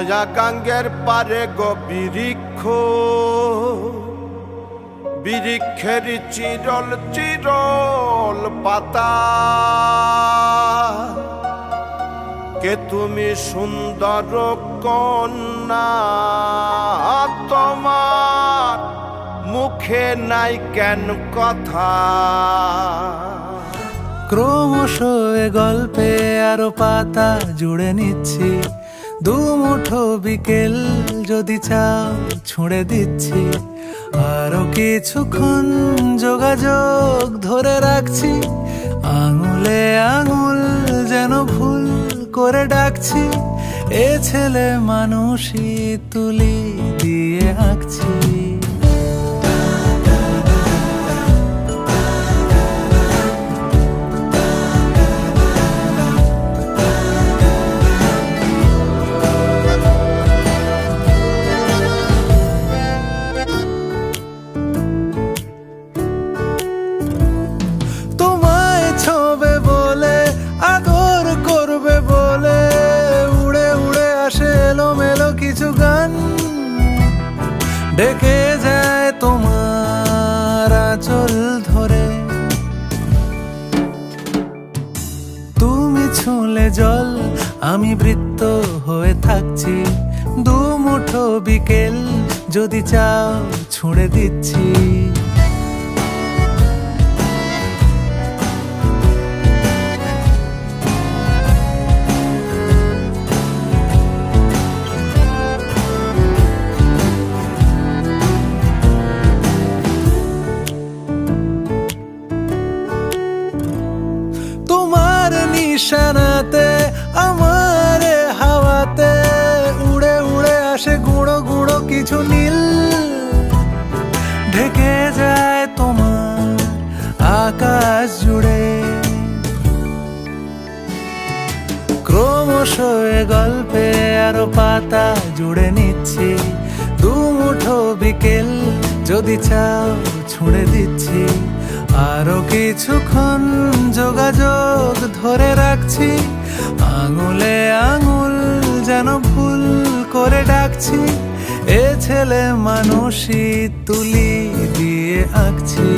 নয়া গাঙ্গের পারে গো বৃক্ষ, বৃক্ষের চিরল চিরল পাতা। কে তুমি সুন্দর কন্যা, তোমার মুখে নাই কেন কথা? ক্রমশ এ গল্পে আরো পাতা জুড়ে নিচ্ছি, দুমুঠো বিকেল যদি চাও ছুঁড়ে দিচ্ছি। আরো কিছুক্ষণ যোগাযোগ ধরে রাখছি, আঙুলে আঙুল যেন ভুল করে ডাকছি। এ ছেলে মানুষই তুলি দিয়ে আঁকছি। কিছু গান ডেকে যায় তোমার আঁচল ধরে, তুমি ছুঁলে জল আমি বৃত্ত হয়ে থাকছি। দুমুঠো বিকেল যদি চাও ছুঁড়ে দিচ্ছি। নিশানাতে আমার হাওয়াতে উড়ে উড়ে আসে গুঁড়ো গুঁড়ো কিছু নীল, ঢেকে যায় তোমার আকাশ জুড়ে। ক্রমশ এ গল্পে আরো পাতা জুড়ে নিচ্ছি, দুমুঠো বিকেল যদি চাও ছুঁড়ে দিচ্ছি। আরো কিছুক্ষণ যোগাযোগ ধরে রাখছি, আঙুলে আঙুল যেন ভুল করে ডাকছি। এ ছেলে মানুষই তুলি দিয়ে আঁকছি।